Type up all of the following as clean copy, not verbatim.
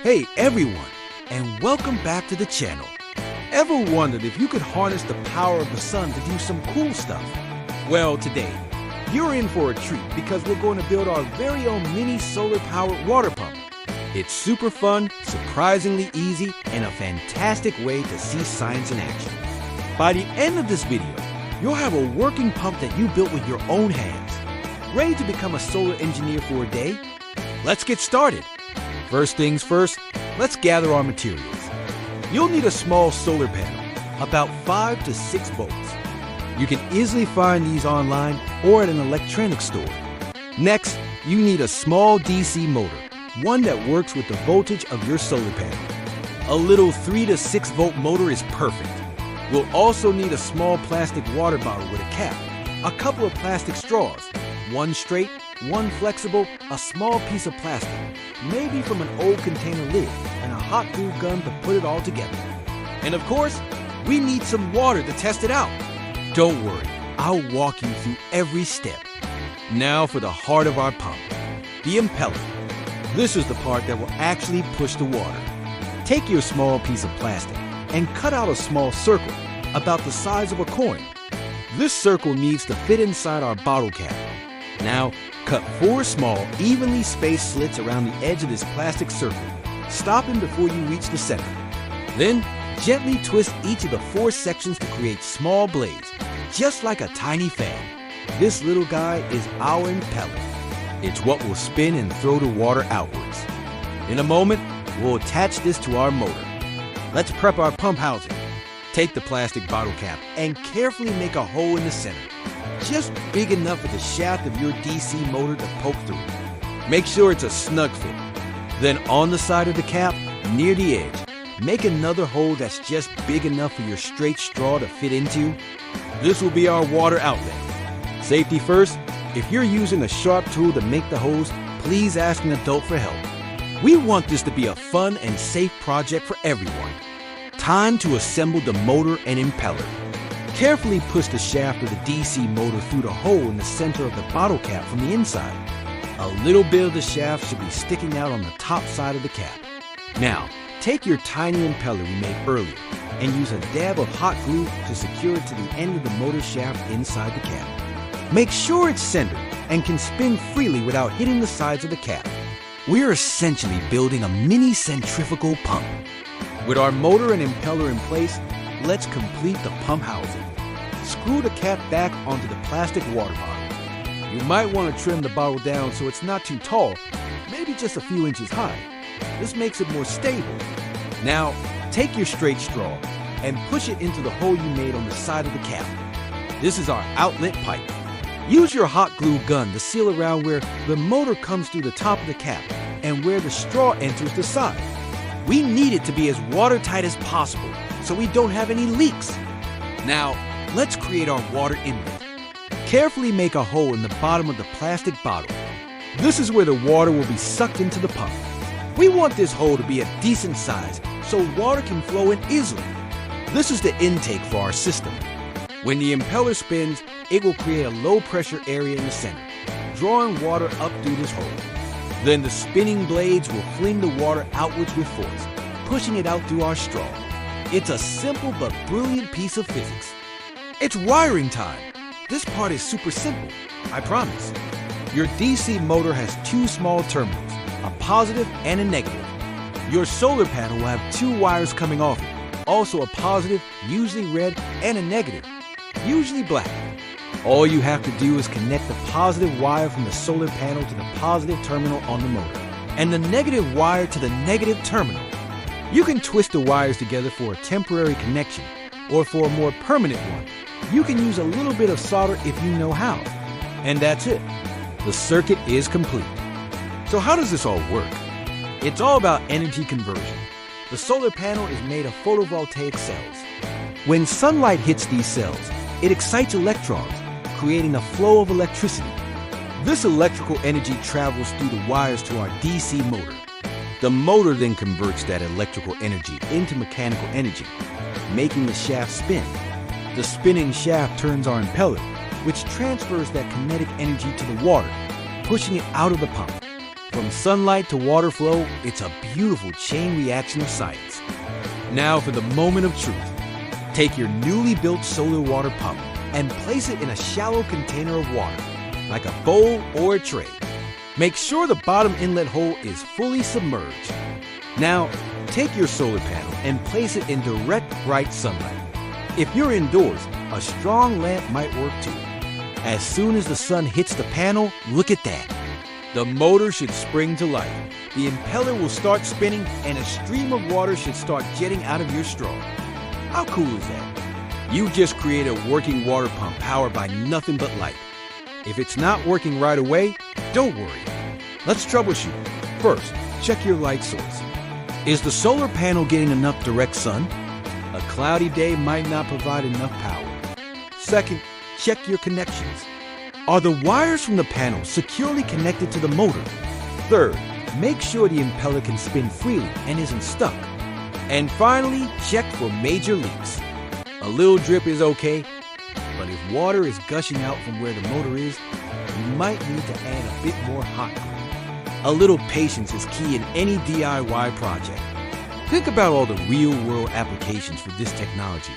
Hey everyone, and welcome back to the channel. Ever wondered if you could harness the power of the sun to do some cool stuff? Well, today, you're in for a treat because we're going to build our very own mini solar-powered water pump. It's super fun, surprisingly easy, and a fantastic way to see science in action. By the end of this video, you'll have a working pump that you built with your own hands. Ready to become a solar engineer for a day? Let's get started. First things first, let's gather our materials. You'll need a small solar panel, about 5 to 6 volts. You can easily find these online or at an electronics store. Next, you need a small DC motor, one that works with the voltage of your solar panel. A little 3 to 6 volt motor is perfect. We'll also need a small plastic water bottle with a cap, a couple of plastic straws, one straight, one flexible, a small piece of plastic, maybe from an old container lid, and a hot glue gun to put it all together. And of course, we need some water to test it out. Don't worry, I'll walk you through every step. Now for the heart of our pump, the impeller. This is the part that will actually push the water. Take your small piece of plastic and cut out a small circle, about the size of a coin. This circle needs to fit inside our bottle cap. Now, cut 4 small, evenly spaced slits around the edge of this plastic circle, stopping before you reach the center. Then, gently twist each of the 4 sections to create small blades, just like a tiny fan. This little guy is our impeller. It's what will spin and throw the water outwards. In a moment, we'll attach this to our motor. Let's prep our pump housing. Take the plastic bottle cap and carefully make a hole in the center, just big enough for the shaft of your DC motor to poke through. Make sure it's a snug fit. Then on the side of the cap, near the edge, make another hole that's just big enough for your straight straw to fit into. This will be our water outlet. Safety first, if you're using a sharp tool to make the holes, please ask an adult for help. We want this to be a fun and safe project for everyone. Time to assemble the motor and impeller. Carefully push the shaft of the DC motor through the hole in the center of the bottle cap from the inside. A little bit of the shaft should be sticking out on the top side of the cap. Now, take your tiny impeller we made earlier and use a dab of hot glue to secure it to the end of the motor shaft inside the cap. Make sure it's centered and can spin freely without hitting the sides of the cap. We're essentially building a mini centrifugal pump. With our motor and impeller in place, let's complete the pump housing. Screw the cap back onto the plastic water bottle. You might want to trim the bottle down so it's not too tall, maybe just a few inches high. This makes it more stable. Now, take your straight straw and push it into the hole you made on the side of the cap. This is our outlet pipe. Use your hot glue gun to seal around where the motor comes through the top of the cap and where the straw enters the side. We need it to be as watertight as possible so we don't have any leaks. Now, let's create our water inlet. Carefully make a hole in the bottom of the plastic bottle. This is where the water will be sucked into the pump. We want this hole to be a decent size so water can flow in easily. This is the intake for our system. When the impeller spins, it will create a low pressure area in the center, drawing water up through this hole. Then the spinning blades will fling the water outwards with force, pushing it out through our straw. It's a simple but brilliant piece of physics. It's wiring time. This part is super simple, I promise. Your DC motor has 2 small terminals, a positive and a negative. Your solar panel will have 2 wires coming off it, also a positive, usually red, and a negative, usually black. All you have to do is connect the positive wire from the solar panel to the positive terminal on the motor, and the negative wire to the negative terminal. You can twist the wires together for a temporary connection, or for a more permanent one, you can use a little bit of solder if you know how. And that's it. The circuit is complete. So how does this all work? It's all about energy conversion. The solar panel is made of photovoltaic cells. When sunlight hits these cells, it excites electrons, creating a flow of electricity. This electrical energy travels through the wires to our DC motor. The motor then converts that electrical energy into mechanical energy, making the shaft spin. The spinning shaft turns our impeller, which transfers that kinetic energy to the water, pushing it out of the pump. From sunlight to water flow, it's a beautiful chain reaction of science. Now for the moment of truth. Take your newly built solar water pump and place it in a shallow container of water, like a bowl or a tray. Make sure the bottom inlet hole is fully submerged. Now, take your solar panel and place it in direct bright sunlight. If you're indoors, a strong lamp might work too. As soon as the sun hits the panel, look at that. The motor should spring to life. The impeller will start spinning and a stream of water should start jetting out of your straw. How cool is that? You just created a working water pump powered by nothing but light. If it's not working right away, don't worry. Let's troubleshoot. First, check your light source. Is the solar panel getting enough direct sun? A cloudy day might not provide enough power. Second, check your connections. Are the wires from the panel securely connected to the motor? Third, make sure the impeller can spin freely and isn't stuck. And finally, check for major leaks. A little drip is okay, but if water is gushing out from where the motor is, you might need to add a bit more hot glue. A little patience is key in any DIY project. Think about all the real-world applications for this technology,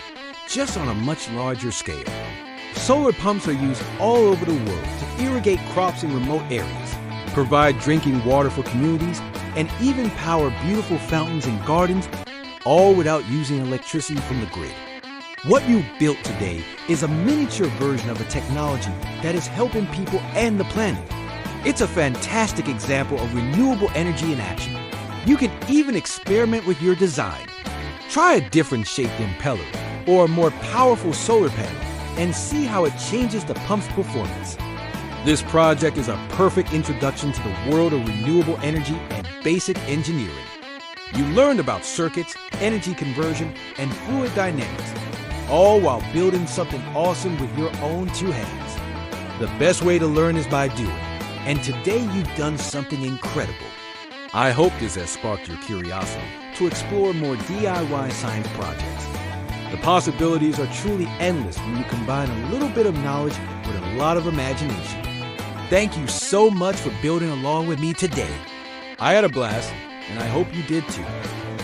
just on a much larger scale. Solar pumps are used all over the world to irrigate crops in remote areas, provide drinking water for communities, and even power beautiful fountains and gardens, all without using electricity from the grid. What you built today is a miniature version of a technology that is helping people and the planet. It's a fantastic example of renewable energy in action. You can even experiment with your design. Try a different shaped impeller or a more powerful solar panel and see how it changes the pump's performance. This project is a perfect introduction to the world of renewable energy and basic engineering. You learned about circuits, energy conversion, and fluid dynamics, all while building something awesome with your own two hands. The best way to learn is by doing, and today you've done something incredible. I hope this has sparked your curiosity to explore more DIY science projects. The possibilities are truly endless when you combine a little bit of knowledge with a lot of imagination. Thank you so much for building along with me today. I had a blast, and I hope you did too.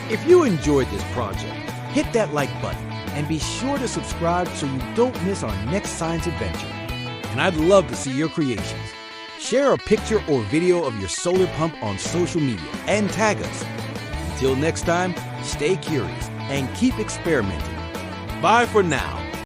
If you enjoyed this project, hit that like button and be sure to subscribe so you don't miss our next science adventure. And I'd love to see your creations. Share a picture or video of your solar pump on social media and tag us. Until next time, stay curious and keep experimenting. Bye for now.